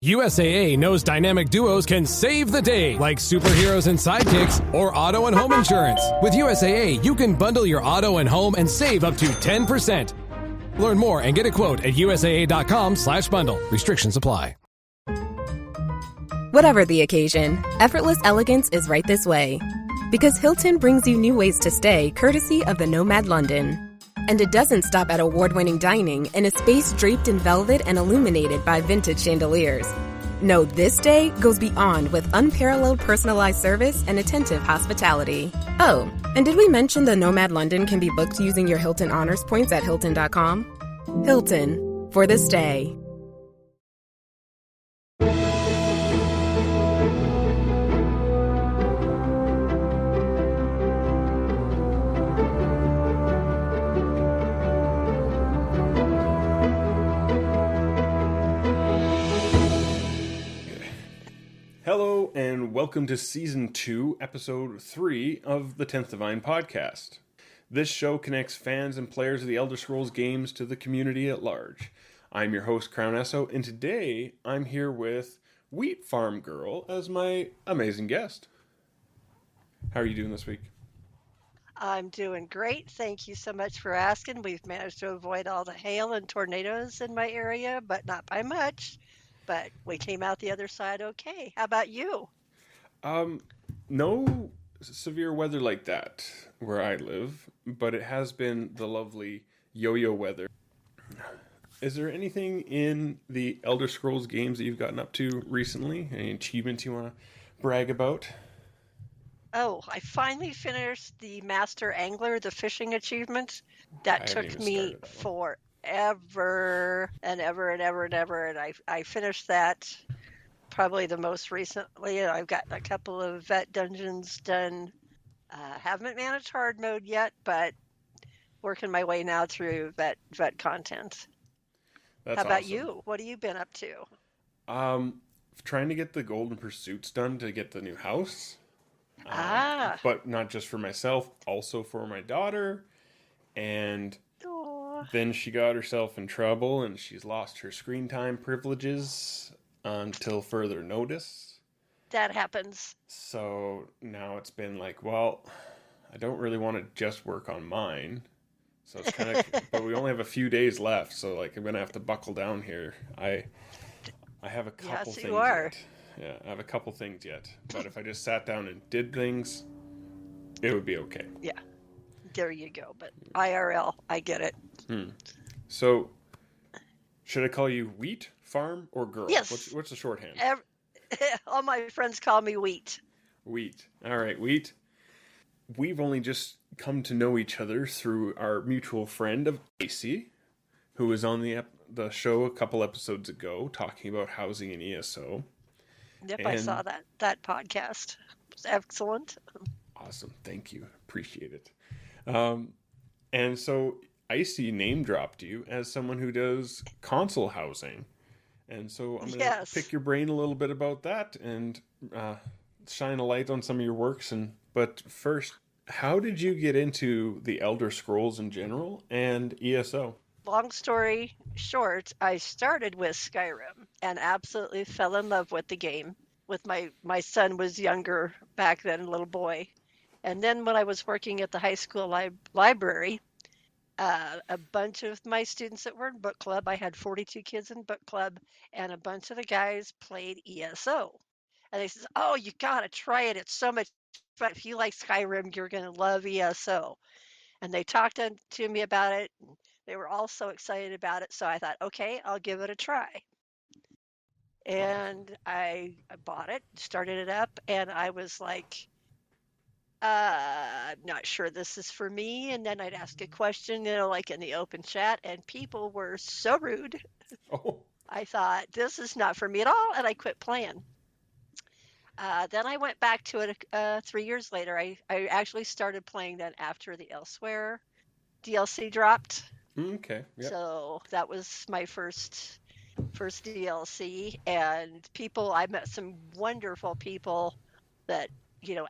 USAA knows dynamic duos can save the day, like superheroes and sidekicks or auto and home insurance. With USAA, you can bundle your auto and home and save up to 10%. Learn more and get a quote at usaa.com/bundle. Restrictions apply. Whatever the occasion, effortless elegance is right this way. Because Hilton brings you new ways to stay courtesy of the Nomad London. And it doesn't stop at award-winning dining in a space draped in velvet and illuminated by vintage chandeliers. No, this day goes beyond with unparalleled personalized service and attentive hospitality. Oh, and did we mention the Nomad London can be booked using your Hilton Honors points at Hilton.com? Hilton, for the stay. Hello and welcome to Season 2, Episode 3 of the 10th Divine Podcast. This show connects fans and players of the Elder Scrolls games to the community at large. I'm your host, Crown ESO, and today I'm here with WheatFarmGirl as my amazing guest. How are you doing this week? I'm doing great. Thank you so much for asking. We've managed to avoid all the hail and tornadoes in my area, but not by much. But we came out the other side okay. How about you? No severe weather like that where I live, but it has been the lovely yo-yo weather. Is there anything in the Elder Scrolls games that you've gotten up to recently? Any achievements you want to brag about? Oh, I finally finished the Master Angler, the fishing achievement. That took me forever and ever and ever and ever, and I finished that probably the most recently. I've got a couple of vet dungeons done. Haven't managed hard mode yet, but working my way now through vet content. That's How about awesome. you? What have you been up to? Trying to get the golden pursuits done to get the new house. But not just for myself, also for my daughter. And then she got herself in trouble and she's lost her screen time privileges until further notice. That happens. So now it's been like, well, I don't really want to just work on mine. So it's kind of, but we only have a few days left. So like, I'm going to have to buckle down here. I have a couple things yet. Yeah, I have a couple things yet. But if I just sat down and did things, it would be okay. Yeah, there you go. But IRL, I get it. So, should I call you Wheat, Farm, or Girl? Yes. What's the shorthand? All my friends call me Wheat. Wheat. All right, Wheat. We've only just come to know each other through our mutual friend of Icy, who was on the show a couple episodes ago talking about housing in ESO. Yep, I saw that podcast. It was excellent. Awesome. Thank you. Appreciate it. And so Icy name dropped you as someone who does console housing. And so I'm going to pick your brain a little bit about that and shine a light on some of your works. But first, how did you get into the Elder Scrolls in general and ESO? Long story short, I started with Skyrim and absolutely fell in love with the game. With my son was younger back then, a little boy. And then when I was working at the high school library, a bunch of my students that were in book club, I had 42 kids in book club, and a bunch of the guys played ESO. And they said, oh, you got to try it. It's so much fun. If you like Skyrim, you're going to love ESO. And they talked to me about it. They were all so excited about it. So I thought, okay, I'll give it a try. And I bought it, started it up, and I was like, I'm not sure this is for me. And then I'd ask a question, like in the open chat, and people were so rude. Oh. I thought, this is not for me at all, and I quit playing. Then I went back to it 3 years later. I actually started playing that after the Elsewhere DLC dropped. Okay. Yep. So that was my first DLC, and I met some wonderful people that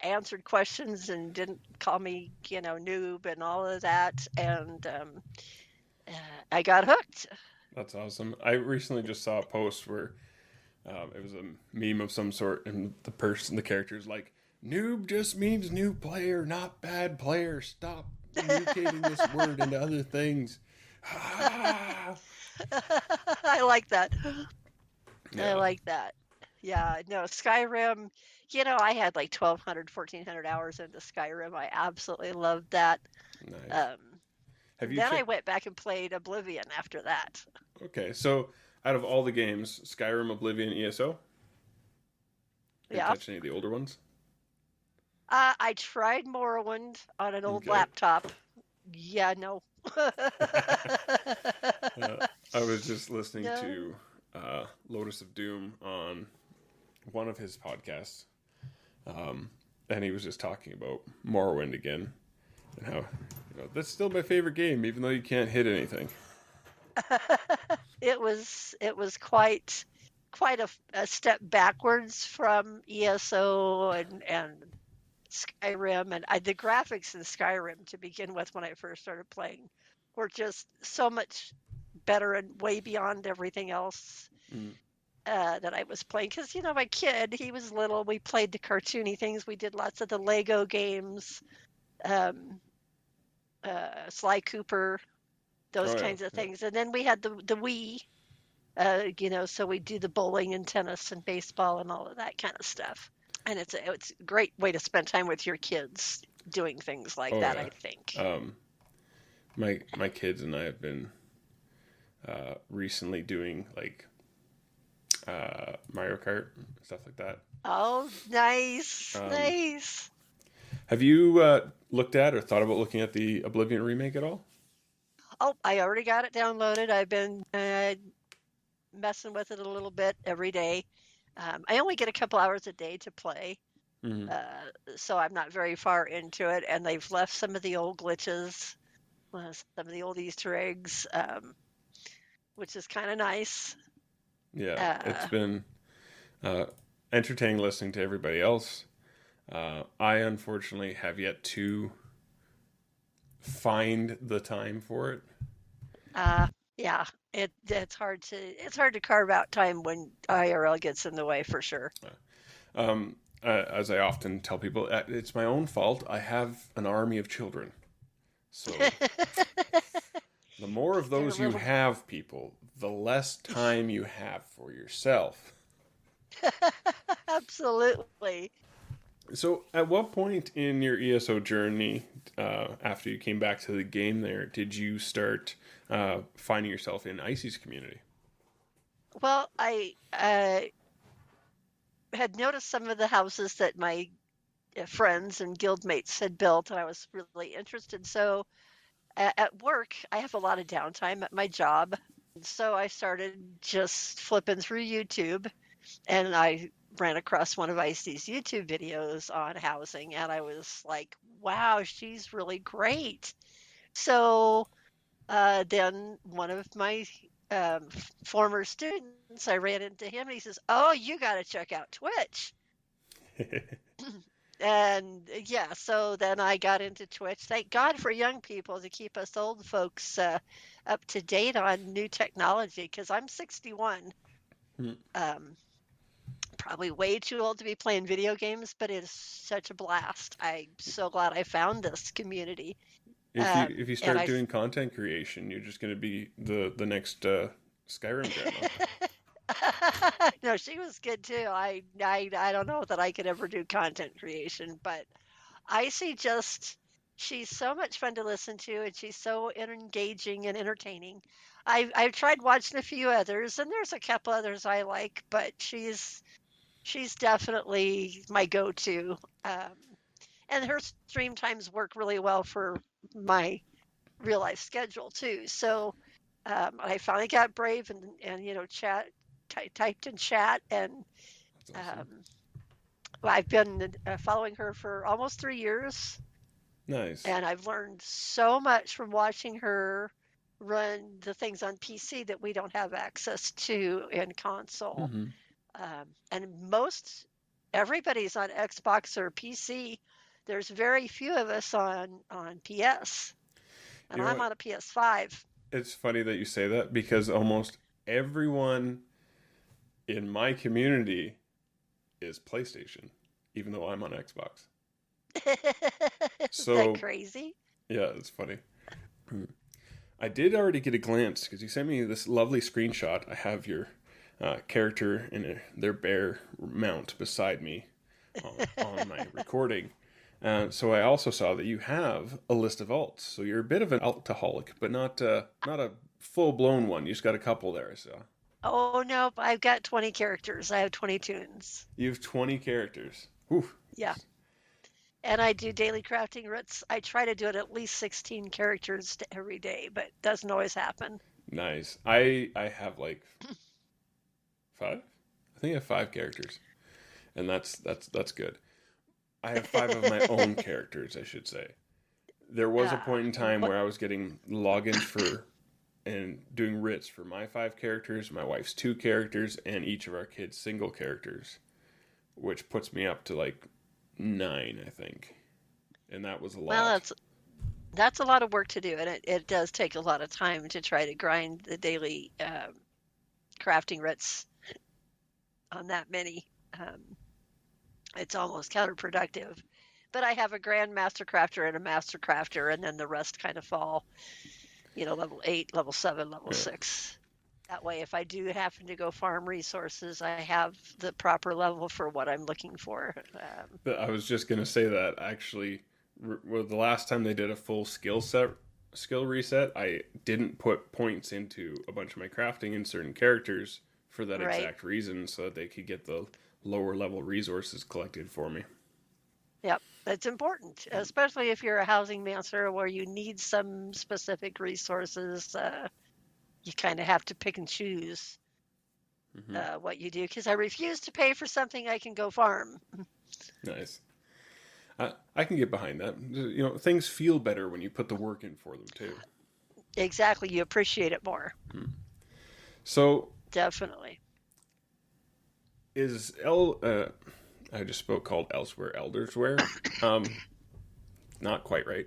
answered questions and didn't call me noob and all of that, and I got hooked. That's awesome. I recently just saw a post where It was a meme of some sort, and the character's like, "Noob just means new player, not bad player. Stop mutating this word into other things." I like that. Yeah. I like that. Yeah, no, Skyrim, I had like 1,200, 1,400 hours into Skyrim. I absolutely loved that. Nice. Then I went back and played Oblivion after that. Okay, so out of all the games, Skyrim, Oblivion, ESO? Did you touch any of the older ones? I tried Morrowind on an old laptop. Yeah, no. I was just listening to Lotus of Doom on one of his podcasts, and he was just talking about Morrowind again, and how that's still my favorite game, even though you can't hit anything. It was quite a step backwards from ESO and Skyrim, and the graphics in Skyrim to begin with when I first started playing were just so much better and way beyond everything else that I was playing. Because, my kid, he was little, we played the cartoony things, we did lots of the Lego games, Sly Cooper, those kinds of things. And then we had the Wii, so we do the bowling and tennis and baseball and all of that kind of stuff. And it's a great way to spend time with your kids doing things like that, I think. My kids and I have been recently doing like Mario Kart and stuff like that. Oh, nice. Nice. Have you looked at or thought about looking at the Oblivion remake at all? Oh, I already got it downloaded. I've been messing with it a little bit every day. I only get a couple hours a day to play, so I'm not very far into it. And they've left some of the old glitches, some of the old Easter eggs, which is kind of nice. Yeah, it's been entertaining listening to everybody else. I unfortunately have yet to find the time for it. Yeah, it's hard to carve out time when IRL gets in the way, for sure. As I often tell people, it's my own fault. I have an army of children, so the more of those you have, people, the less time you have for yourself. Absolutely. So, at what point in your ESO journey, after you came back to the game there, did you start finding yourself in Icy's community? Well, I had noticed some of the houses that my friends and guildmates had built, and I was really interested. So, at work, I have a lot of downtime at my job. So I started just flipping through YouTube, and I ran across one of Icy's YouTube videos on housing, and I was like, wow, she's really great. So then one of my former students, I ran into him, and he says, oh, you got to check out Twitch. And yeah, so then I got into Twitch. Thank God for young people to keep us old folks up to date on new technology, because I'm 61. Probably way too old to be playing video games, but it is such a blast. I'm so glad I found this community. If you start doing content creation, you're just going to be the next Skyrim grandma. No, she was good too. I don't know that I could ever do content creation, but Icy she's so much fun to listen to, and she's so engaging and entertaining. I've tried watching a few others, and there's a couple others I like, but she's definitely my go-to. And her stream times work really well for my real life schedule too. So I finally got brave and typed in chat, and awesome. I've been following her for almost 3 years. Nice. And I've learned so much from watching her run the things on PC that we don't have access to in console. And everybody's on Xbox or PC. There's very few of us on PS. And I'm on a PS5. It's funny that you say that, because almost everyone in my community is PlayStation, even though I'm on Xbox. Is that crazy? Yeah, it's funny. I did already get a glance because you sent me this lovely screenshot. I have your character in their bear mount beside me on my recording. So I also saw that you have a list of alts. So you're a bit of an altaholic, but not a full-blown one. You just got a couple there, so. Oh, no, I've got 20 characters. I have 20 tunes. You have 20 characters. Whew. Yeah. And I do daily crafting writs. I try to do it at least 16 characters every day, but it doesn't always happen. Nice. I have like 5? I think I have 5 characters. And that's good. I have 5 of my own characters, I should say. There was a point in time where I was getting logins for and doing writs for my 5 characters, my wife's 2 characters, and each of our kids' single characters, which puts me up to like 9, I think. And that was a lot. Well, that's a lot of work to do, and it does take a lot of time to try to grind the daily crafting writs on that many. It's almost counterproductive. But I have a Grand Master Crafter and a Master Crafter, and then the rest kind of fall, level 8, level 7, level 6. That way, if I do happen to go farm resources, I have the proper level for what I'm looking for. I was just going to say that, actually, the last time they did a full skill reset, I didn't put points into a bunch of my crafting in certain characters for that exact reason, so that they could get the lower level resources collected for me. Yep, that's important, especially if you're a housing master where you need some specific resources. You kind of have to pick and choose what you do, because I refuse to pay for something I can go farm. Nice. I can get behind that. Things feel better when you put the work in for them too. Exactly, you appreciate it more. So definitely. I just spoke called Elsewhere Eldersware. Not quite right.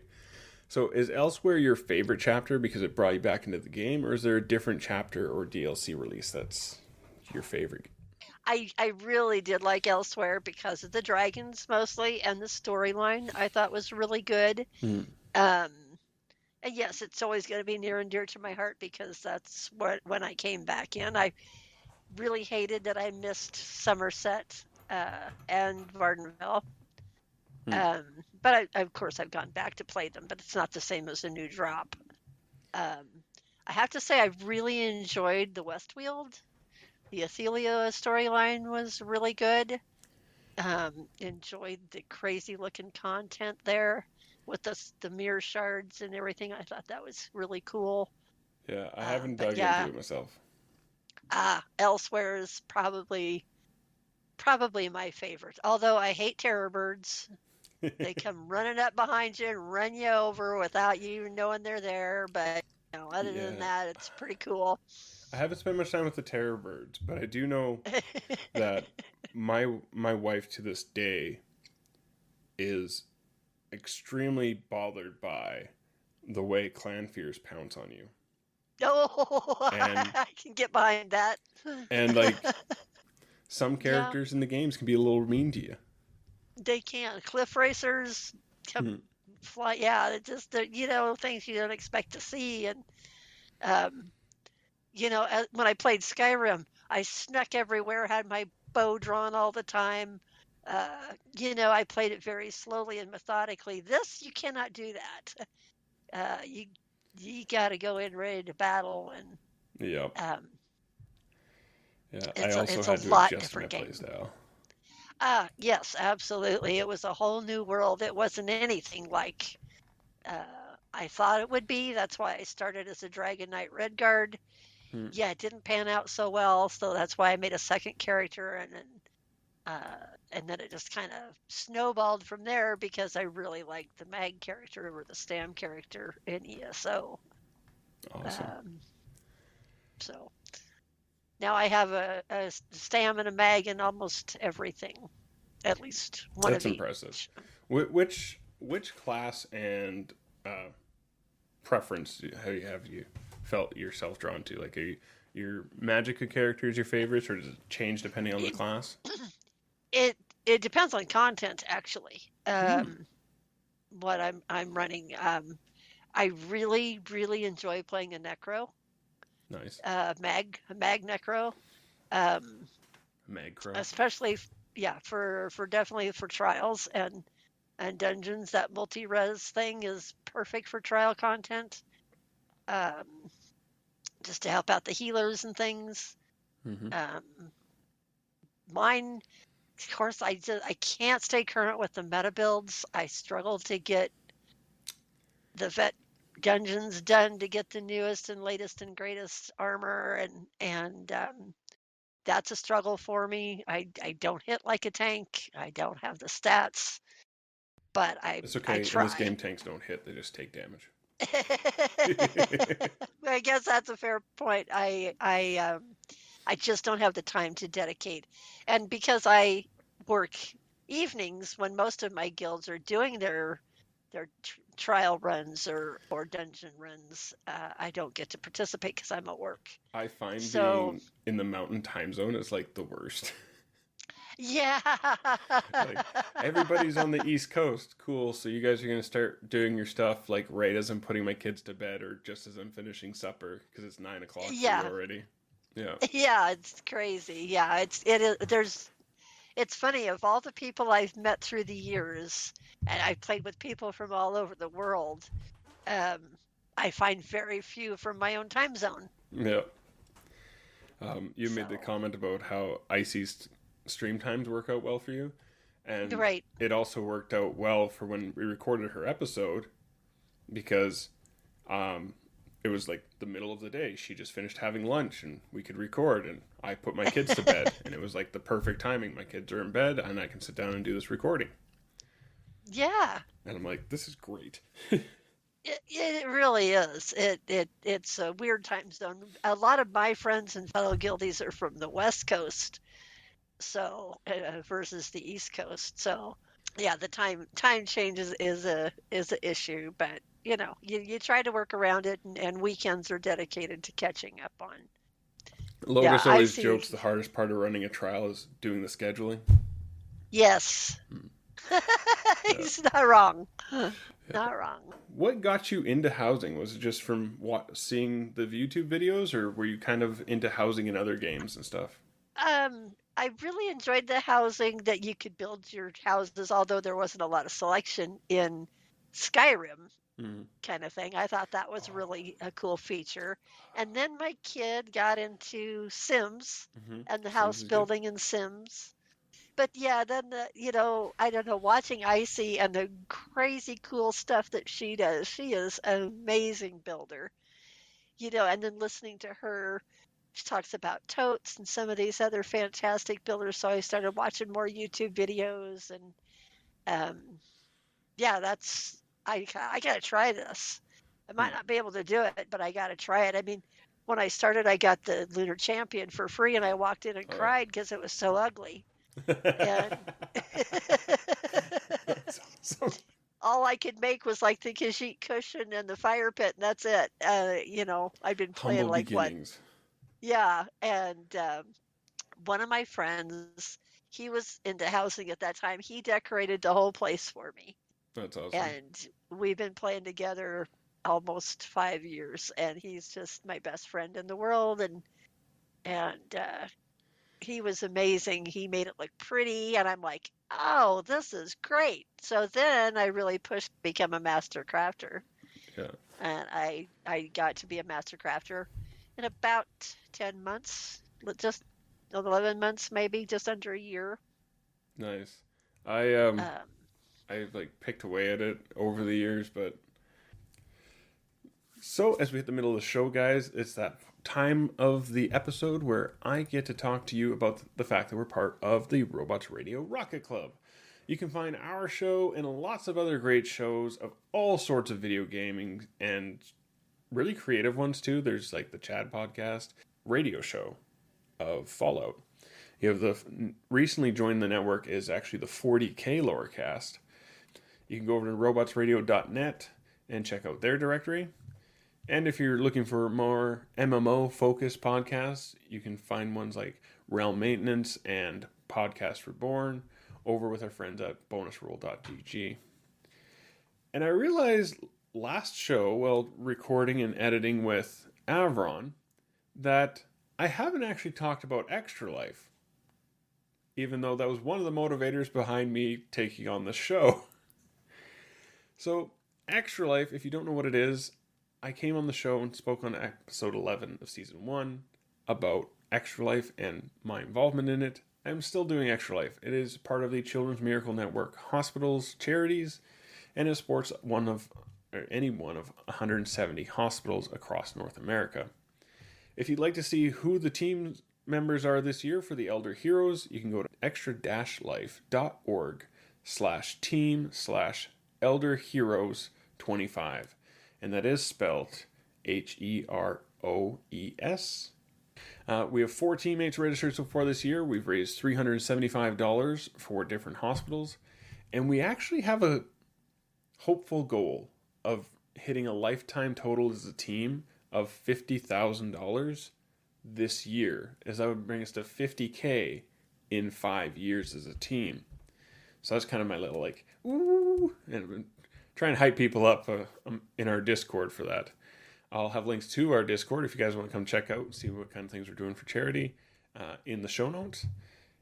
So is Elsewhere your favorite chapter because it brought you back into the game, or is there a different chapter or DLC release that's your favorite? I really did like Elsewhere because of the dragons mostly, and the storyline I thought was really good. And yes, it's always going to be near and dear to my heart because that's when I came back in. I really hated that I missed Somerset and Vardenville. But of course I've gone back to play them, but it's not the same as a new drop. I have to say I really enjoyed the Westweald. The Athelia storyline was really good. Enjoyed the crazy looking content there with the mirror shards and everything. I thought that was really cool. Yeah, I haven't dug into it myself. Elsewhere is probably my favorite. Although I hate terror birds. They come running up behind you and run you over without you even knowing they're there. But other than that, it's pretty cool. I haven't spent much time with the terror birds, but I do know that my wife to this day is extremely bothered by the way clan fears pounce on you. Oh, I can get behind that. And like some characters in the games can be a little mean to you. They can. Cliff racers come fly. Yeah, it's just things you don't expect to see. And when I played Skyrim, I snuck everywhere, had my bow drawn all the time. I played it very slowly and methodically. This, you cannot do that. You got to go in ready to battle, and I also had to adjust my playstyle. Yes, absolutely. It was a whole new world. It wasn't anything like I thought it would be. That's why I started as a Dragon Knight Redguard. Yeah, it didn't pan out so well, so that's why I made a second character, and then it just kind of snowballed from there because I really liked the Mag character or the Stam character in ESO. Awesome. So now I have a Stam and a Mag in almost everything, at least one of each. That's impressive. Which class and preference have you felt yourself drawn to? Like, are your Magicka characters your favorites, or does it change depending on the class? It depends on content, actually. What I'm running. I really, really enjoy playing a Necro. Nice. Mag Necro. Mag Crow. Especially, yeah, for definitely for trials and dungeons. That multi-res thing is perfect for trial content. Just to help out the healers and things. Mine, of course, I can't stay current with the meta builds. I struggle to get the vet dungeons done to get the newest and latest and greatest armor, and that's a struggle for me. I don't hit like a tank. I don't have the stats, but it's okay. I try. In this game, tanks don't hit; they just take damage. I guess that's a fair point. I just don't have the time to dedicate, and because I work evenings when most of my guilds are doing their trial runs or dungeon runs, I don't get to participate because I'm at work. I find being in the mountain time zone is like the worst. Yeah. Like, everybody's on the East Coast. Cool. So you guys are going to start doing your stuff like right as I'm putting my kids to bed or just as I'm finishing supper because it's 9 o'clock already. Yeah. Yeah, it's crazy. Yeah, it's funny, of all the people I've met through the years, and I've played with people from all over the world, I find very few from my own time zone. Yeah. You made the comment about how Icy's stream times work out well for you. And right. It also worked out well for when we recorded her episode because it was like the middle of the day. She just finished having lunch and we could record, and I put my kids to bed and it was like the perfect timing. My kids are in bed and I can sit down and do this recording. Yeah. And I'm like, this is great. It really is. It's a weird time zone. A lot of my friends and fellow guildies are from the West Coast, so versus the East Coast. So yeah, the time change is a issue, but you try to work around it, and weekends are dedicated to catching up on. Lotus always jokes the hardest part of running a trial is doing the scheduling. Yes. He's not wrong. Not wrong. What got you into housing? Was it just from seeing the YouTube videos, or were you kind of into housing in other games and stuff? I really enjoyed the housing that you could build your houses, although there wasn't a lot of selection in Skyrim kind of thing. I thought that was really a cool feature. And then my kid got into Sims and the house building in Sims. But yeah, then, I don't know, watching Icy and the crazy cool stuff that she does, she is an amazing builder, and then listening to her, she talks about totes and some of these other fantastic builders. So I started watching more YouTube videos, and yeah, I got to try this. I might not be able to do it, but I got to try it. I mean, when I started, I got the Lunar Champion for free, and I walked in and cried because it was so ugly. And all I could make was like the Khajiit cushion and the fire pit, and that's it. I've been playing humble like beginnings. Yeah, and one of my friends, he was into housing at that time. He decorated the whole place for me. That's awesome. And we've been playing together almost 5 years, and he's just my best friend in the world, and he was amazing. He made it look pretty, and I'm like, oh, this is great. So then I really pushed to become a master crafter. Yeah. And I got to be a master crafter in about 10 months, just 11 months, maybe just under a year. Nice. I've like picked away at it over the years, but so as we hit the middle of the show, guys, it's that time of the episode where I get to talk to you about the fact that we're part of the Robots Radio Rocket Club. You can find our show and lots of other great shows of all sorts of video gaming and really creative ones too. There's like the Chad podcast radio show of Fallout. You have the recently joined the network is actually the 40K Lorecast. You can go over to robotsradio.net and check out their directory. And if you're looking for more MMO-focused podcasts, you can find ones like Realm Maintenance and Podcast Reborn over with our friends at bonusroll.gg. And I realized last show, while recording and editing with Avron, that I haven't actually talked about Extra Life, even though that was one of the motivators behind me taking on the show. So, Extra Life, if you don't know what it is, I came on the show and spoke on episode 11 of season 1 about Extra Life and my involvement in it. I'm still doing Extra Life. It is part of the Children's Miracle Network hospitals, charities, and it supports any one of 170 hospitals across North America. If you'd like to see who the team members are this year for the Elder Heroes, you can go to extra-life.org/team/elderheroes25. And that is spelled HEROES. We have 4 teammates registered so far this year. We've raised $375 for different hospitals. And we actually have a hopeful goal of hitting a lifetime total as a team of $50,000 this year, as that would bring us to $50K in 5 years as a team. So that's kind of my little ooh, and try and hype people up in our Discord for that. I'll have links to our Discord if you guys want to come check out and see what kind of things we're doing for charity in the show notes.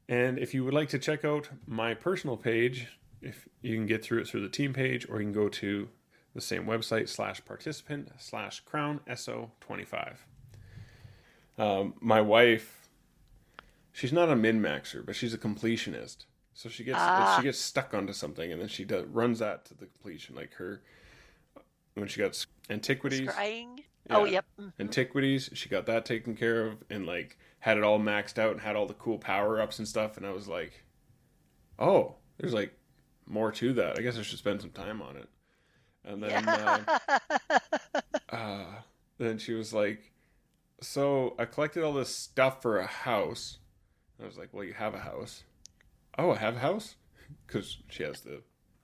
And if you would like to check out my personal page, if you can get through it through the team page, or you can go to the same website /participant/crown SO25. My wife, she's not a min-maxer, but she's a completionist. So she gets stuck onto something, and then she runs that to the completion. Like when she got antiquities. Scrying? Yeah, oh, yep. Mm-hmm. Antiquities, she got that taken care of, and had it all maxed out and had all the cool power-ups and stuff. And I was like, oh, there's more to that. I guess I should spend some time on it. And then, then she was like, so I collected all this stuff for a house. And I was like, well, you have a house. Oh, I have a house? Because she has the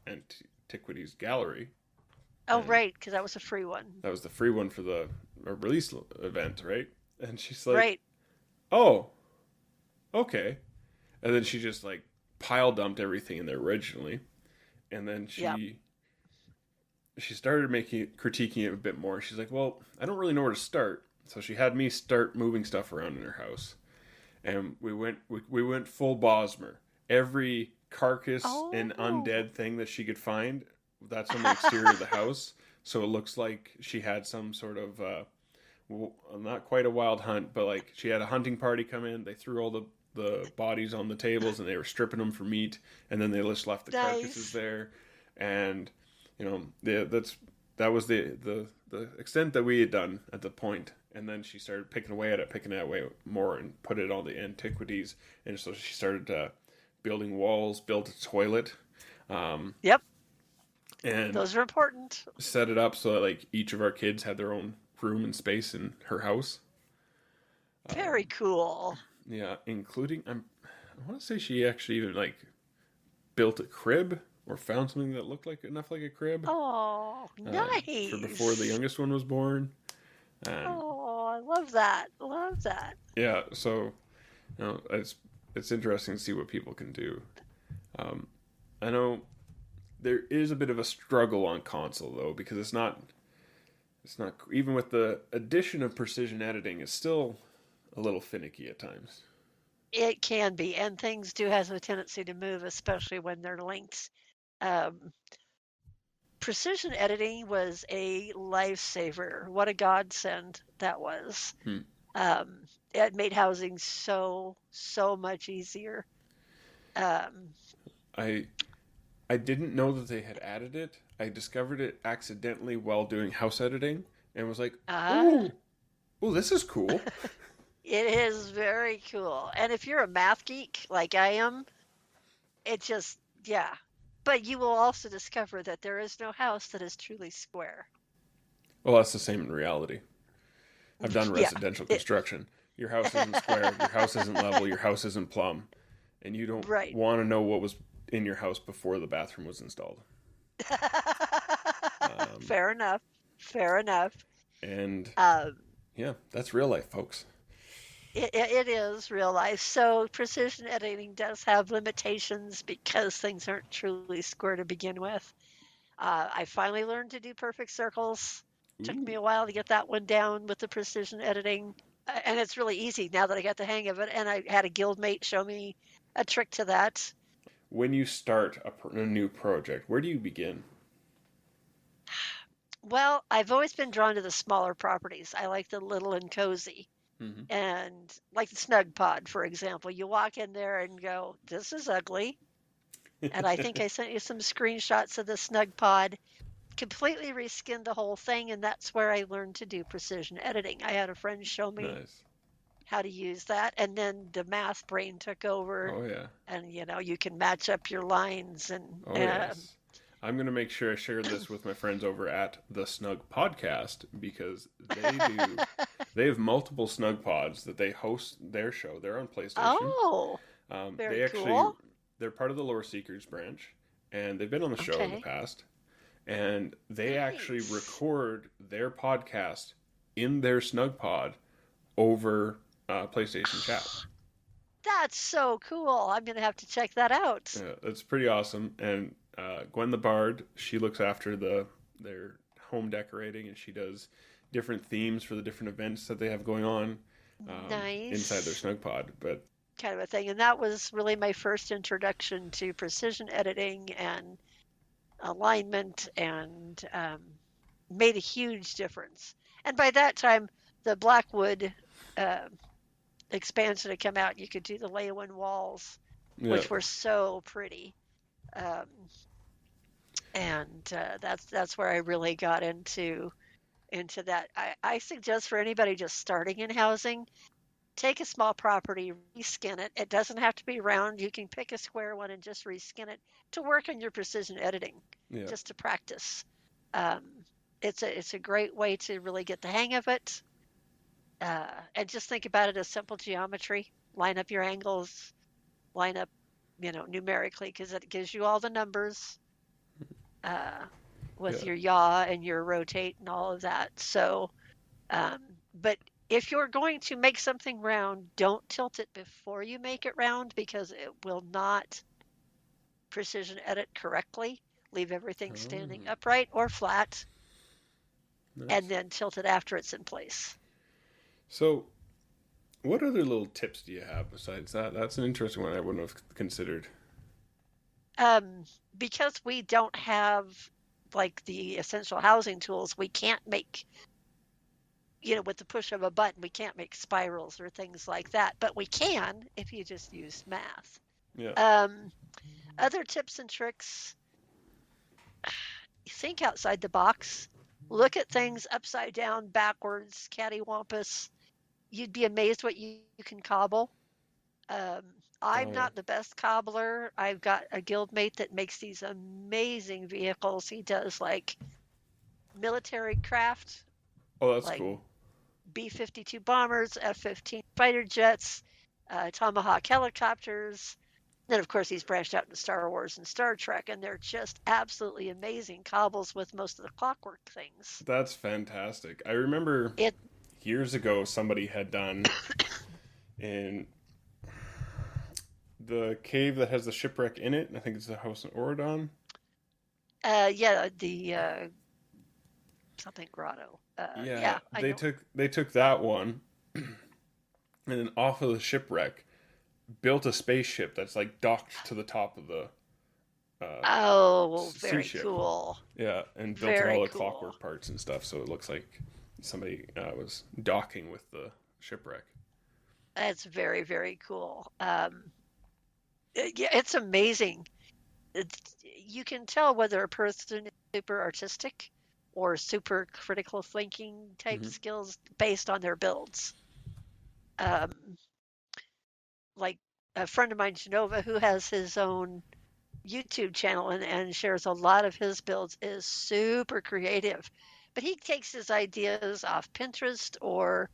Antiquities Gallery. Oh, right, because that was a free one. That was the free one for the release event, right? And she's like, right. Oh, okay. And then she just pile dumped everything in there originally. And then she started critiquing it a bit more. She's like, well, I don't really know where to start. So she had me start moving stuff around in her house. And we went full Bosmer. Every carcass and undead thing that she could find, that's on the exterior of the house. So it looks like she had some sort of, not quite a wild hunt, but she had a hunting party come in. They threw all the bodies on the tables and they were stripping them for meat. And then they just left the carcasses there. And, that was the extent that we had done at the point. And then she started picking away more and put it on the antiquities. And so she started building walls, built a toilet. Yep. And those are important. Set it up so that each of our kids had their own room and space in her house. Very cool. Yeah, including I want to say she actually even built a crib or found something that looked enough like a crib. Oh, nice. For before the youngest one was born. I love that. Love that. Yeah, so it's interesting to see what people can do. I know there is a bit of a struggle on console though, because it's not even with the addition of precision editing, it's still a little finicky at times. It can be, and things do have a tendency to move, especially when they're linked. Precision editing was a lifesaver. What a godsend that was. It made housing so much easier. I didn't know that they had added it. I discovered it accidentally while doing house editing and was like, oh, this is cool. It is very cool. And if you're a math geek like I am, it just, yeah. But you will also discover that there is no house that is truly square. Well, that's the same in reality. I've done residential construction. Your house isn't square. Your house isn't level. Your house isn't plumb. And you don't want to know what was in your house before the bathroom was installed. Fair enough. Fair enough. And Um, yeah, that's real life, folks. it is real life. So precision editing does have limitations because things aren't truly square to begin with. I finally learned to do perfect circles. Took Ooh. me a while to get that one down with the precision editing. And it's really easy now that I got the hang of it. And I had a guildmate show me a trick to that. When you start a new project, where do you begin? Well, I've always been drawn to the smaller properties. I like the little and cozy. Mm-hmm. And like the snug pod, for example, you walk in there and go, this is ugly. And I think I sent you some screenshots of the snug pod. Completely reskinned the whole thing, and that's where I learned to do precision editing. I had a friend show me Nice. how to use that, and then the math brain took over. Oh yeah. And you can match up your lines and Oh yes. I'm gonna make sure I share this with my friends over at the Snug Podcast because they have multiple Snug Pods that they host their show. They're on PlayStation. Oh, very cool. They're part of the Lore Seekers branch, and they've been on the show in the past. And they actually record their podcast in their Snug Pod over PlayStation chat. That's so cool. I'm going to have to check that out. Yeah, it's pretty awesome. And Gwen the Bard, she looks after their home decorating, and she does different themes for the different events that they have going on inside their Snug Pod. But kind of a thing. And that was really my first introduction to precision editing and alignment, and made a huge difference. And by that time, the Blackwood expansion had come out. You could do the Leyawan walls, which were so pretty. And that's where I really got into that. I suggest for anybody just starting in housing, take a small property, reskin it. It doesn't have to be round. You can pick a square one and just reskin it to work on your precision editing, just to practice. It's a great way to really get the hang of it. And just think about it as simple geometry. Line up your angles, line up, numerically, because it gives you all the numbers with your yaw and your rotate and all of that. So, but if you're going to make something round, don't tilt it before you make it round, because it will not precision edit correctly. Leave everything standing upright or flat, and then tilt it after it's in place. So, what other little tips do you have besides that? That's an interesting one I wouldn't have considered. Because we don't have like the essential housing tools, we can't make, with the push of a button, we can't make spirals or things like that. But we can if you just use math. Yeah. Other tips and tricks: think outside the box. Look at things upside down, backwards, cattywampus. You'd be amazed what you can cobble. I'm not the best cobbler. I've got a guildmate that makes these amazing vehicles. He does like military craft. Oh, that's cool. B-52 bombers, F-15 fighter jets, Tomahawk helicopters. Then, of course, he's branched out into Star Wars and Star Trek, and they're just absolutely amazing cobbles with most of the clockwork things. That's fantastic. I remember years ago somebody had done in the cave that has the shipwreck in it. I think it's the house in Oridon. The something grotto. They took that one and then off of the shipwreck built a spaceship that's like docked to the top of the very ship. Cool. Yeah, and built all the clockwork parts and stuff, so it looks like somebody was docking with the shipwreck. That's very, very cool. It's amazing. You can tell whether a person is super artistic or super critical thinking type skills based on their builds. Like a friend of mine, Genova, who has his own YouTube channel and shares a lot of his builds, is super creative. But he takes his ideas off Pinterest, or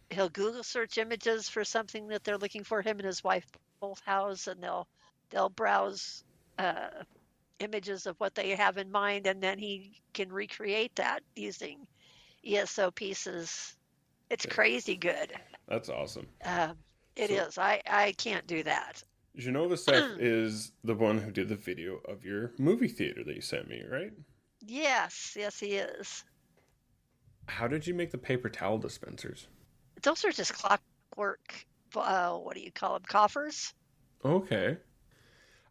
he'll Google search images for something that they're looking for. Him and his wife both house, and they'll browse images of what they have in mind, and then he can recreate that using ESO pieces. It's crazy good. That's awesome. It is. I can't do that. Genova Seth is the one who did the video of your movie theater that you sent me, right? Yes, he is. How did you make the paper towel dispensers? Those are just clockwork, what do you call them, coffers? Okay.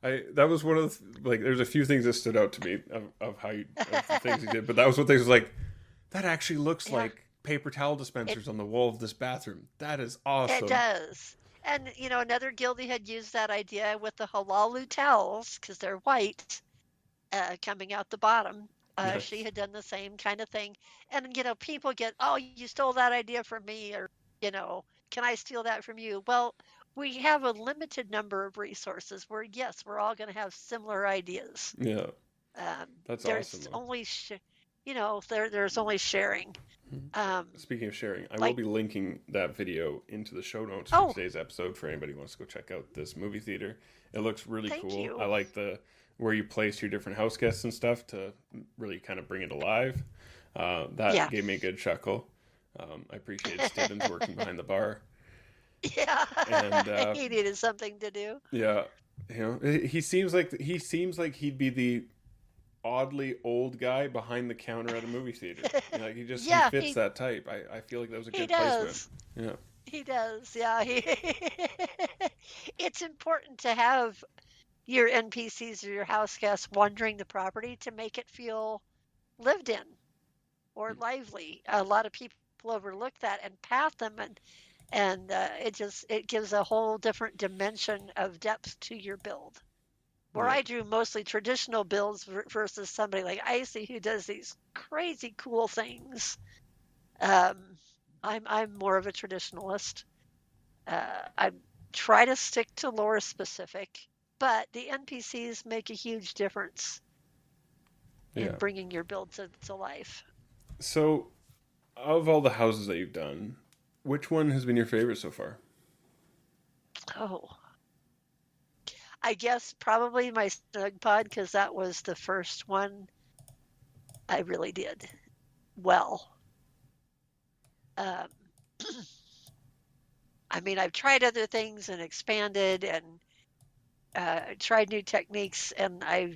That was one of the, like, there's a few things that stood out to me of the things you did, but that was one thing was like, that actually looks like paper towel dispensers on the wall of this bathroom. That is awesome. It does. And, another guildie had used that idea with the halalu towels, because they're white, coming out the bottom. Nice. She had done the same kind of thing. And, people get, oh, you stole that idea from me, or, can I steal that from you? Well, we have a limited number of resources where, yes, we're all going to have similar ideas. Yeah. That's there's awesome. Only there's only sharing. Speaking of sharing, I will be linking that video into the show notes for today's episode for anybody who wants to go check out this movie theater. It looks really cool. You. I like where you place your different house guests and stuff to really kind of bring it alive. That gave me a good chuckle. I appreciated Steven's working behind the bar. Yeah, and he needed something to do. Yeah, he seems like he'd be the oddly old guy behind the counter at a movie theater. Like he fits that type. I feel like that was a good placement. Yeah, he does. Yeah, it's important to have your NPCs or your house guests wandering the property to make it feel lived in or lively. A lot of people overlook that and path them, and it gives a whole different dimension of depth to your build. Where I do mostly traditional builds versus somebody like Icy who does these crazy cool things. I'm more of a traditionalist. I try to stick to lore specific, but the NPCs make a huge difference in bringing your build to life. So, of all the houses that you've done, which one has been your favorite so far? Oh, I guess probably my snug pod, because that was the first one I really did well. I mean, I've tried other things and expanded and tried new techniques, and I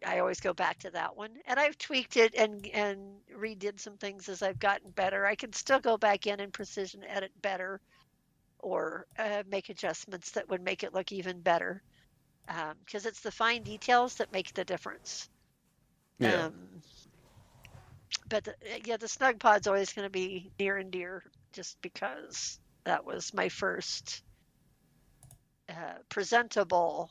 always go back to that one. And I've tweaked it and redid some things as I've gotten better. I can still go back in and precision edit better, or make adjustments that would make it look even better. Because it's the fine details that make the difference. Yeah. But the snug pod's always going to be near and dear, just because that was my first presentable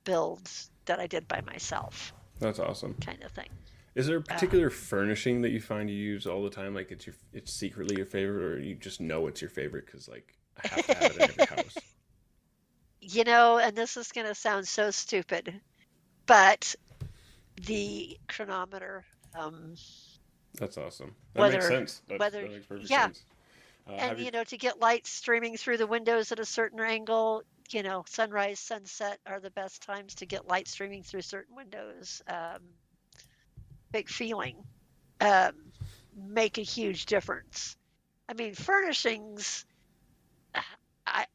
build that I did by myself. That's awesome. Kind of thing. Is there a particular furnishing that you find you use all the time? Like it's secretly your favorite, or you just know it's your favorite because like I have to have it in every house? And this is going to sound so stupid, but the chronometer. That's awesome. That makes sense. That makes perfect sense. And to get light streaming through the windows at a certain angle, sunrise, sunset are the best times to get light streaming through certain windows. Big feeling make a huge difference. I mean, furnishings,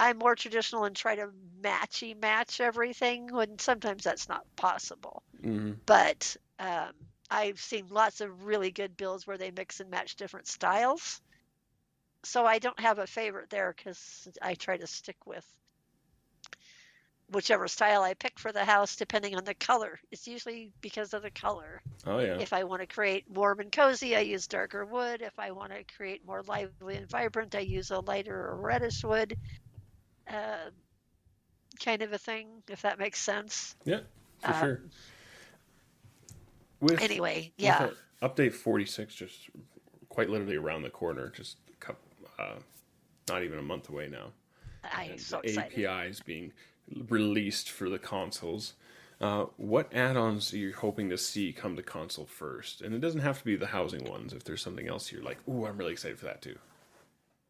I'm more traditional and try to match everything, when sometimes that's not possible. Mm-hmm. But I've seen lots of really good builds where they mix and match different styles. So I don't have a favorite there, because I try to stick with whichever style I pick for the house, depending on the color. It's usually because of the color. Oh, yeah. If I want to create warm and cozy, I use darker wood. If I want to create more lively and vibrant, I use a lighter or reddish wood. Kind of a thing, if that makes sense. Yeah, for sure. With update 46, just quite literally around the corner, just not even a month away now. I'm so excited. APIs being released for the consoles. What add-ons are you hoping to see come to console first? And it doesn't have to be the housing ones. If there's something else you're like, ooh, I'm really excited for that too.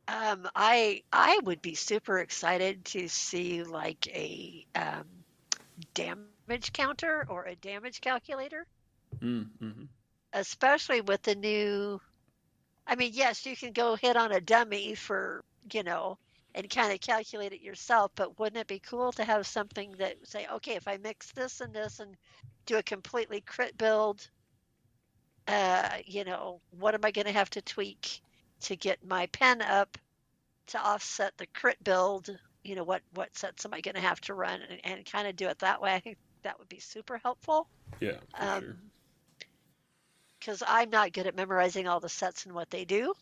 I would be super excited to see like a damage counter or a damage calculator. Mm-hmm. especially with the new, I mean, yes, you can go hit on a dummy for, and kind of calculate it yourself, but wouldn't it be cool to have something that say, okay, if I mix this and this and do a completely crit build, what am I going to have to tweak to get my pen up to offset the crit build? What sets am I going to have to run and kind of do it that way? I think that would be super helpful. Yeah, for sure. Because I'm not good at memorizing all the sets and what they do.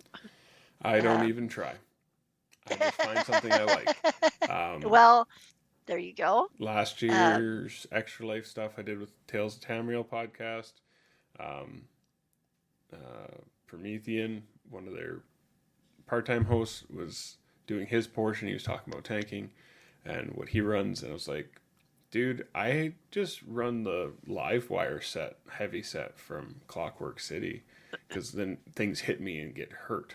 I don't even try. I just find something I like. Well, there you go. Last year's Extra Life stuff I did with Tales of Tamriel podcast. Promethean, one of their part-time hosts, was doing his portion. He was talking about tanking and what he runs, and I was like, dude, I just run the Livewire set, heavy set from Clockwork City, because then things hit me and get hurt.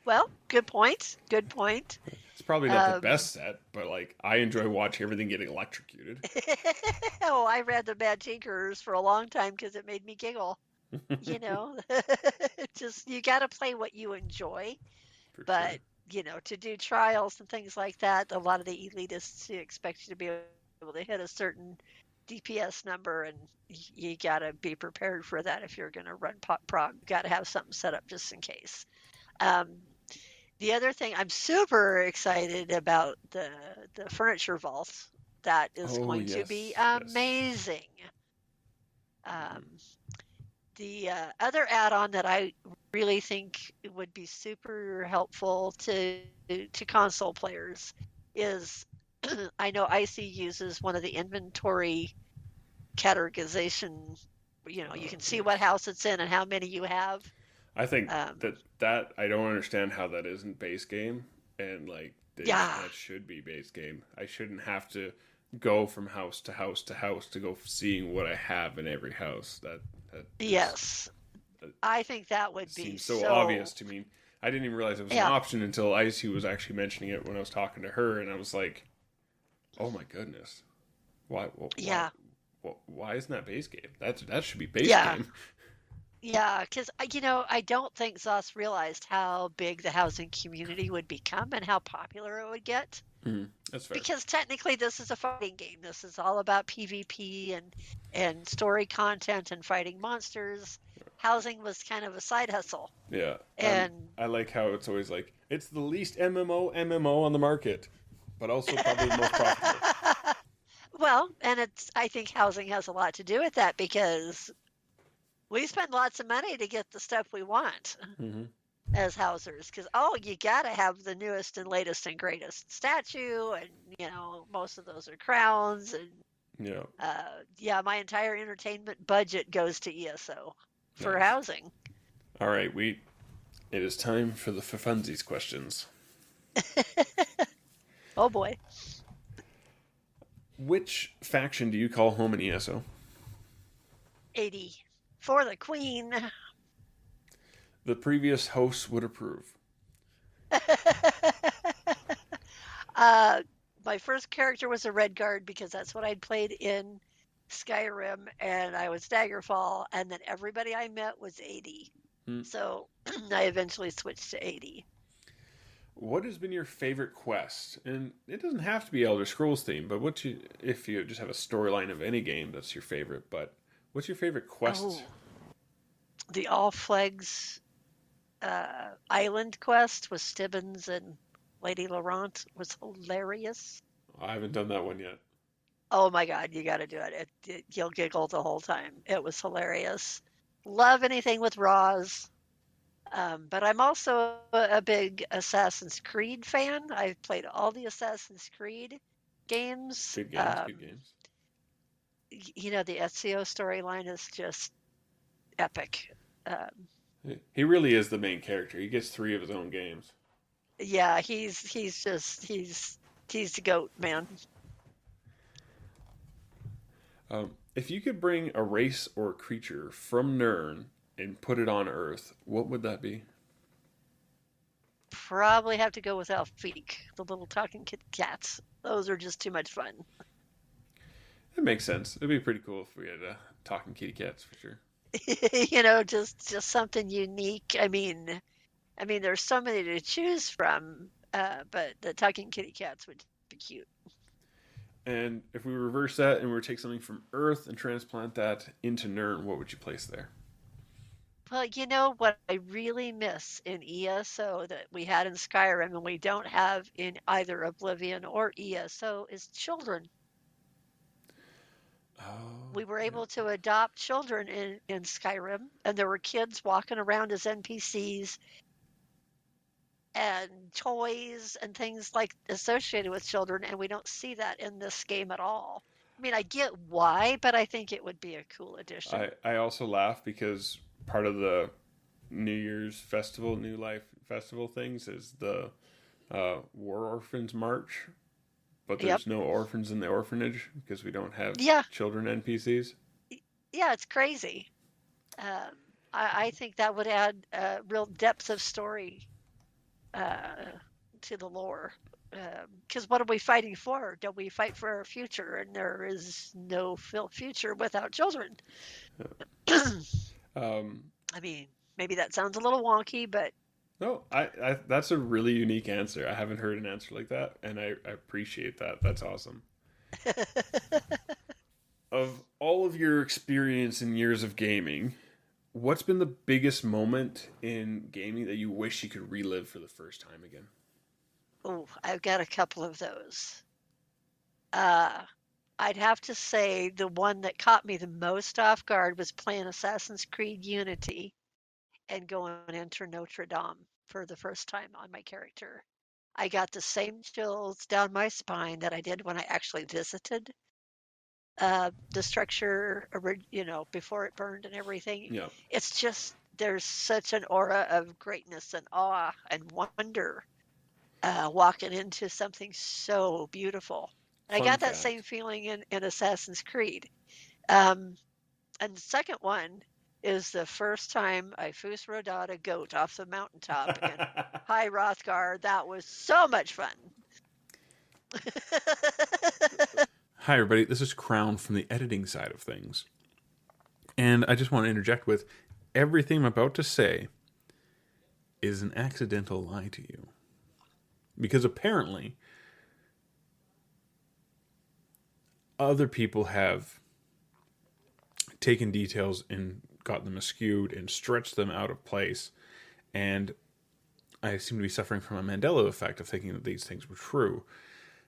Well, good point. Good point. It's probably not the best set, but like I enjoy watching everything getting electrocuted. Oh, I read the Bad Tinkerers for a long time because it made me giggle. Just you got to play what you enjoy. For but sure. To do trials and things like that, a lot of the elitists expect you to be able to hit a certain DPS number, and you got to be prepared for that if you're going to run prog. Got to have something set up just in case. The other thing, I'm super excited about the furniture vault. That is going to be amazing. The other add-on that I really think would be super helpful to console players is I know Icy uses one of the inventory categorization. You can see what house it's in and how many you have. I think that I don't understand how that isn't base game, and like that should be base game. I shouldn't have to go from house to house to house to go seeing what I have in every house. Yes, I think that would be so obvious to me. I didn't even realize it was an option until Icy was actually mentioning it when I was talking to her, and I was like, "Oh my goodness, why isn't that base game? That should be base game." Yeah, because I don't think Zoss realized how big the housing community would become and how popular it would get. That's fair. Because technically, this is a fighting game. This is all about PvP and story content and fighting monsters. Housing was kind of a side hustle. Yeah, and I like how it's always like it's the least MMO on the market, but also probably the most profitable. Well, and I think housing has a lot to do with that because we spend lots of money to get the stuff we want as housers. Because, you got to have the newest and latest and greatest statue. And, most of those are crowns. And, my entire entertainment budget goes to ESO for housing. All right, it is time for the funsies questions. Oh, boy. Which faction do you call home in ESO? 80. For the queen. The previous hosts would approve. My first character was a Red Guard because that's what I'd played in Skyrim, and I was Daggerfall, and then everybody I met was 80. So I eventually switched to 80. What has been your favorite quest? And it doesn't have to be Elder Scrolls theme, but if you just have a storyline of any game that's your favorite, but what's your favorite quest? Oh, the All Flags Island quest with Stibbons and Lady Laurent was hilarious. I haven't done that one yet. Oh my God, you got to do it. You'll giggle the whole time. It was hilarious. Love anything with Roz. But I'm also a big Assassin's Creed fan. I've played all the Assassin's Creed games. Good games. The Ezio storyline is just epic. He really is the main character. He gets 3 of his own games. Yeah, he's the GOAT, man. If you could bring a race or a creature from Nirn and put it on Earth, what would that be? Probably have to go with Elfique, the little talking cats. Those are just too much fun. It makes sense. It'd be pretty cool if we had talking kitty cats for sure. Just something unique. I mean, there's so many to choose from, but the talking kitty cats would be cute. And if we reverse that and we take something from Earth and transplant that into Nirn, what would you place there? Well, what I really miss in ESO that we had in Skyrim and we don't have in either Oblivion or ESO is children. We were able to adopt children in Skyrim, and there were kids walking around as NPCs and toys and things like associated with children, and we don't see that in this game at all. I mean, I get why, but I think it would be a cool addition. I also laugh because part of the New Year's festival, New Life festival things is the War Orphans March, but there's no orphans in the orphanage because we don't have children NPCs. Yeah, it's crazy. I think that would add real depth of story to the lore. Because what are we fighting for? Don't we fight for our future? And there is no future without children. I mean, maybe that sounds a little wonky, but no, I that's a really unique answer. I haven't heard an answer like that, and I appreciate that. That's awesome. Of all of your experience and years of gaming, what's been the biggest moment in gaming that you wish you could relive for the first time again? Oh, I've got a couple of those. I'd have to say the one that caught me the most off guard was playing Assassin's Creed Unity and going into Notre Dame for the first time on my character. I got the same chills down my spine that I did when I actually visited the structure, before it burned and everything. Yeah. It's just, there's such an aura of greatness and awe and wonder walking into something so beautiful. And I got that same feeling in Assassin's Creed. And the second one is the first time I Fus Rodad a goat off the mountaintop in High Rothgar. That was so much fun. Hi, everybody. This is Crown from the editing side of things. And I just want to interject with everything I'm about to say is an accidental lie to you. Because apparently, other people have taken details and got them askewed and stretched them out of place. And I seem to be suffering from a Mandela effect of thinking that these things were true.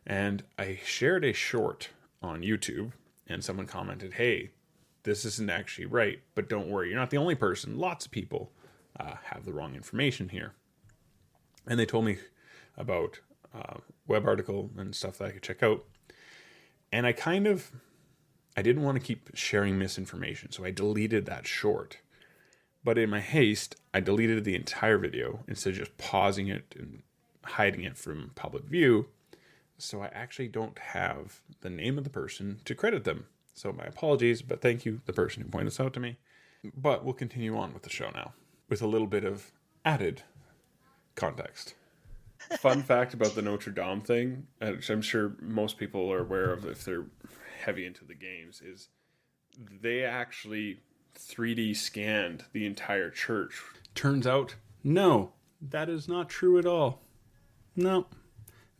And I shared a short on YouTube, and someone commented, "Hey, this isn't actually right, but don't worry, you're not the only person. Lots of people have the wrong information here." And they told me about web article and stuff that I could check out. And I didn't want to keep sharing misinformation, so I deleted that short. But in my haste, I deleted the entire video instead of just pausing it and hiding it from public view. So I actually don't have the name of the person to credit them. So my apologies, but thank you, the person who pointed this out to me. But we'll continue on with the show now, with a little bit of added context. Fun fact about the Notre Dame thing, which I'm sure most people are aware of if they're heavy into the games, is they actually 3D scanned the entire church. Turns out, no, that is not true at all. No,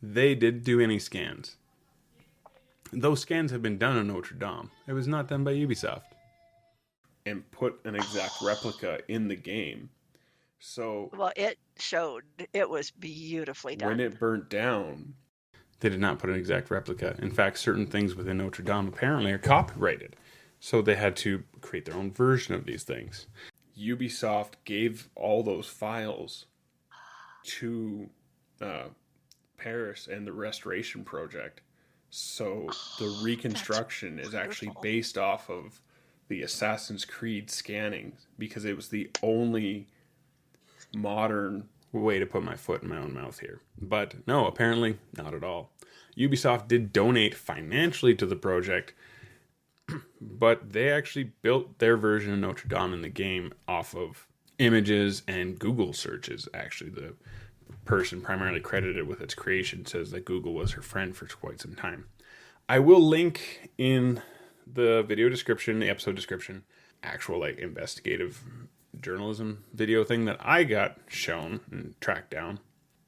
they didn't do any scans. Those scans have been done on Notre Dame. It was not done by Ubisoft. And put an exact replica in the game. So, well, it showed. It was beautifully done. When it burnt down, they did not put an exact replica. In fact, certain things within Notre Dame apparently are copyrighted. So they had to create their own version of these things. Ubisoft gave all those files to Paris and the restoration project. So the reconstruction is actually based off of the Assassin's Creed scanning, because it was the only modern way to put my foot in my own mouth here. But no, apparently not at all. Ubisoft did donate financially to the project, but they actually built their version of Notre Dame in the game off of images and Google searches. Actually, the person primarily credited with its creation says that Google was her friend for quite some time. I will link in the video description, the episode description, actual like investigative journalism video thing that I got shown and tracked down.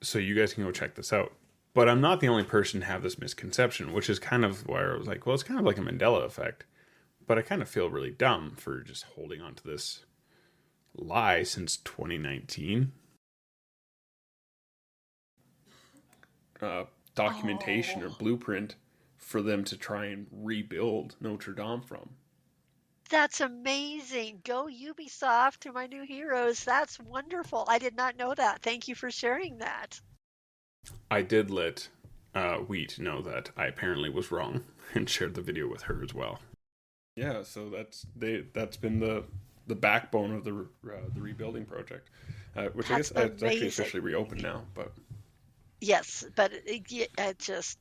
So you guys can go check this out. But I'm not the only person to have this misconception, which is kind of where I was like, well, it's kind of like a Mandela effect. But I kind of feel really dumb for just holding on to this lie since 2019. Documentation or blueprint for them to try and rebuild Notre Dame from. That's amazing. Go Ubisoft, to my new heroes. That's wonderful. I did not know that. Thank you for sharing that. I did let Wheat know that I apparently was wrong and shared the video with her as well. Yeah, so that's been the backbone of the rebuilding project, which I guess it's actually officially reopened now. But yes, but it just...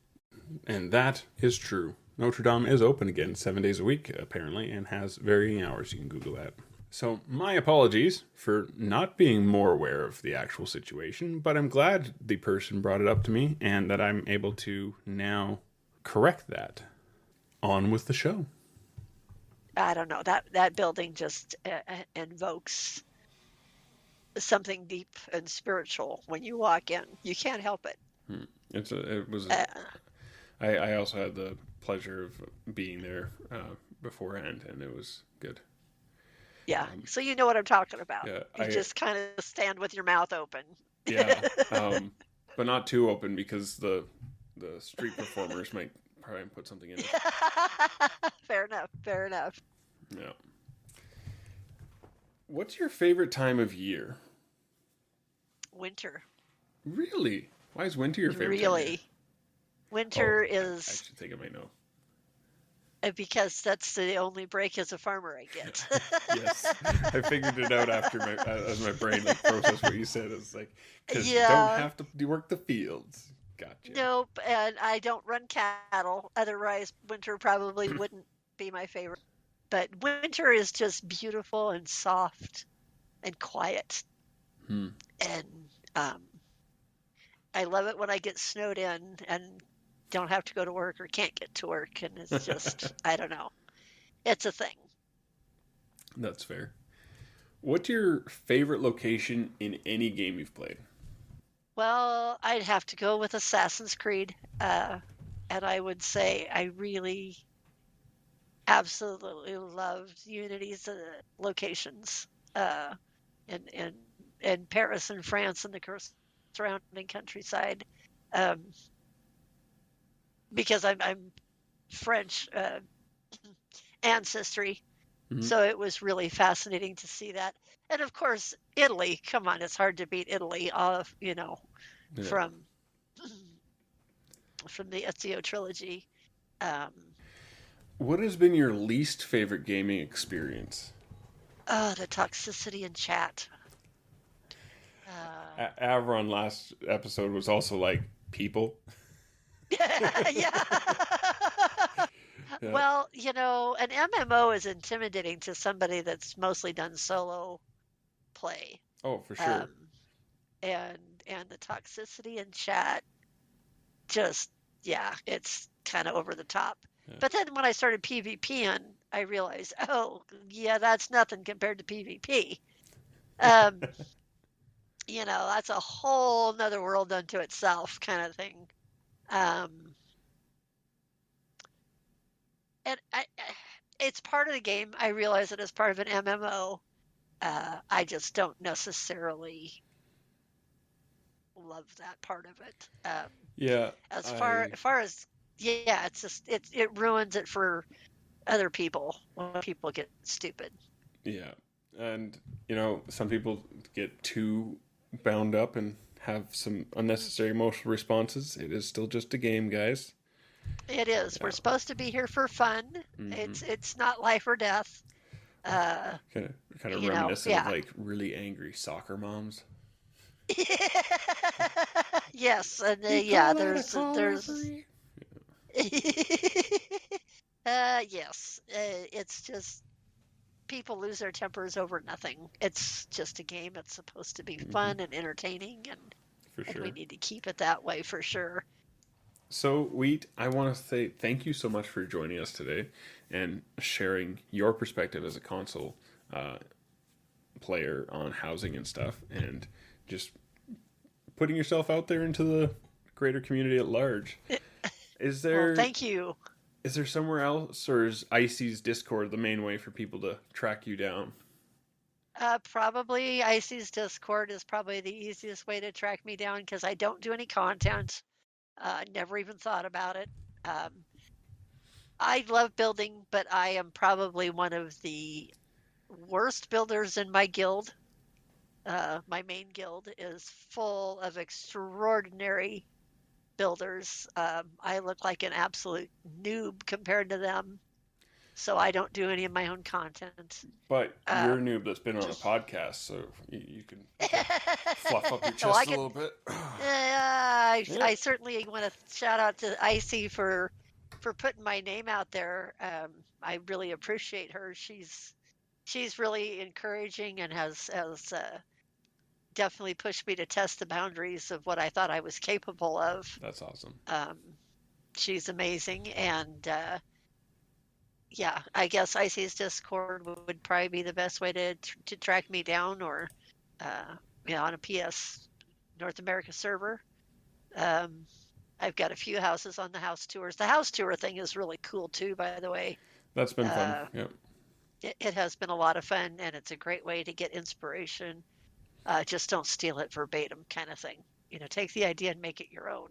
And that is true. Notre Dame is open again 7 days a week, apparently, and has varying hours. You can Google that. So my apologies for not being more aware of the actual situation, but I'm glad the person brought it up to me and that I'm able to now correct that. On with the show. I don't know. That building just invokes something deep and spiritual when you walk in. You can't help it. I also had the pleasure of being there beforehand, and it was good. Yeah, so you know what I'm talking about. Yeah, you just kind of stand with your mouth open. Yeah, but not too open because the street performers might try and put something in it. Fair enough. Yeah. What's your favorite time of year? Winter. Really? Why is winter your favorite time of year? Really? Winter is... I should think I might know. Because that's the only break as a farmer I get. Yes. I figured it out as my brain processed what you said. It's like, because you don't have to work the fields. Gotcha. Nope, and I don't run cattle. Otherwise, winter probably wouldn't be my favorite. But winter is just beautiful and soft and quiet. And I love it when I get snowed in and don't have to go to work or can't get to work. And it's just, I don't know. It's a thing. That's fair. What's your favorite location in any game you've played? Well, I'd have to go with Assassin's Creed. And I would say I really absolutely loved Unity's locations in Paris and France and the surrounding countryside. Because I'm French ancestry, so it was really fascinating to see that. And of course, Italy. Come on, it's hard to beat Italy. From the Ezio trilogy. What has been your least favorite gaming experience? The toxicity in chat. Avron last episode was also like people. Yeah. Well, an MMO is intimidating to somebody that's mostly done solo play. Oh, for sure. And the toxicity in chat, just, it's kind of over the top. Yeah. But then when I started PvPing, I realized, that's nothing compared to PvP. That's a whole nother world unto itself kind of thing. And it's part of the game. I realize it as part of an MMO. I just don't necessarily love that part of it. As far as it's just it ruins it for other people when people get stupid. Yeah, and some people get too bound up and have some unnecessary emotional responses. It is still just a game, guys. It is. We're supposed to be here for fun. It's not life or death. Kind of reminiscent of like really angry soccer moms. Yes, and there's yes, it's just people lose their tempers over nothing. It's just a game. It's supposed to be fun and entertaining, and we need to keep it that way for sure. So, Wheat, I want to say thank you so much for joining us today and sharing your perspective as a console player on housing and stuff, and just putting yourself out there into the greater community at large. Is there? Well, thank you. Is there somewhere else, or is Icy's Discord the main way for people to track you down? Probably Icy's Discord is probably the easiest way to track me down, because I don't do any content. Never even thought about it. I love building, but I am probably one of the worst builders in my guild. My main guild is full of extraordinary builders. I look like an absolute noob compared to them, so I don't do any of my own content. But you're a noob that's been on a podcast, so you can fluff up your chest a little bit. I certainly want to shout out to Icy for putting my name out there. I really appreciate her. She's really encouraging and has definitely pushed me to test the boundaries of what I thought I was capable of. That's awesome. She's amazing, and yeah, I guess Icy's Discord would probably be the best way to track me down, or on a PS North America server. I've got a few houses on the house tours. The house tour thing is really cool too, by the way. That's been fun. Yep. It has been a lot of fun, and it's a great way to get inspiration. Just don't steal it verbatim, kind of thing. Take the idea and make it your own.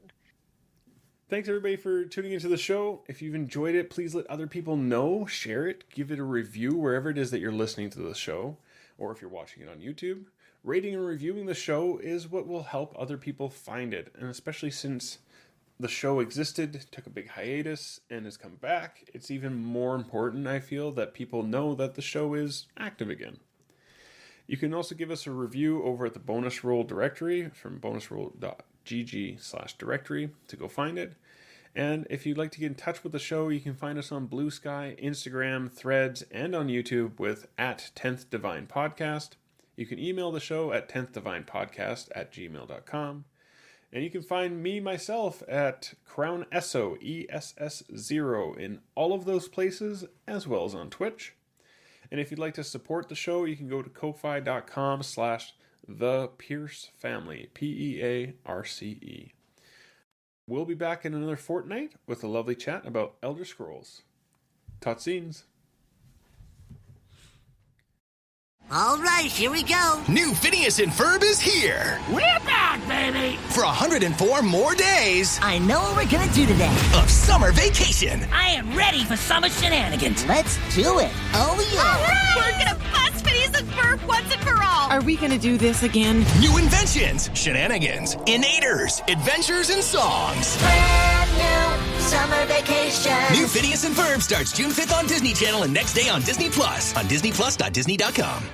Thanks, everybody, for tuning into the show. If you've enjoyed it, please let other people know. Share it. Give it a review wherever it is that you're listening to the show, or if you're watching it on YouTube. Rating and reviewing the show is what will help other people find it, and especially since the show existed, took a big hiatus, and has come back, it's even more important, I feel, that people know that the show is active again. You can also give us a review over at the Bonus Roll directory from bonusroll.gg/directory to go find it. And if you'd like to get in touch with the show, you can find us on Blue Sky, Instagram, Threads, and on YouTube with @10th Divine Podcast. You can email the show at 10thdivine.podcast@gmail.com. And you can find me, myself, at Crown ESO, ESS0, in all of those places, as well as on Twitch. And if you'd like to support the show, you can go to ko-fi.com/thepiercefamily, PEARCE. We'll be back in another fortnight with a lovely chat about Elder Scrolls. Tot scenes. All right, here we go. New Phineas and Ferb is here. We're back, baby. For 104 more days. I know what we're going to do today. Of summer vacation. I am ready for summer shenanigans. Let's do it. Oh, yeah. All right. We're going to bust Phineas and Ferb once and for all. Are we going to do this again? New inventions, shenanigans, innators, adventures, and songs. Brand new summer vacation. New Phineas and Ferb starts June 5th on Disney Channel and next day on Disney Plus. On DisneyPlus.Disney.com.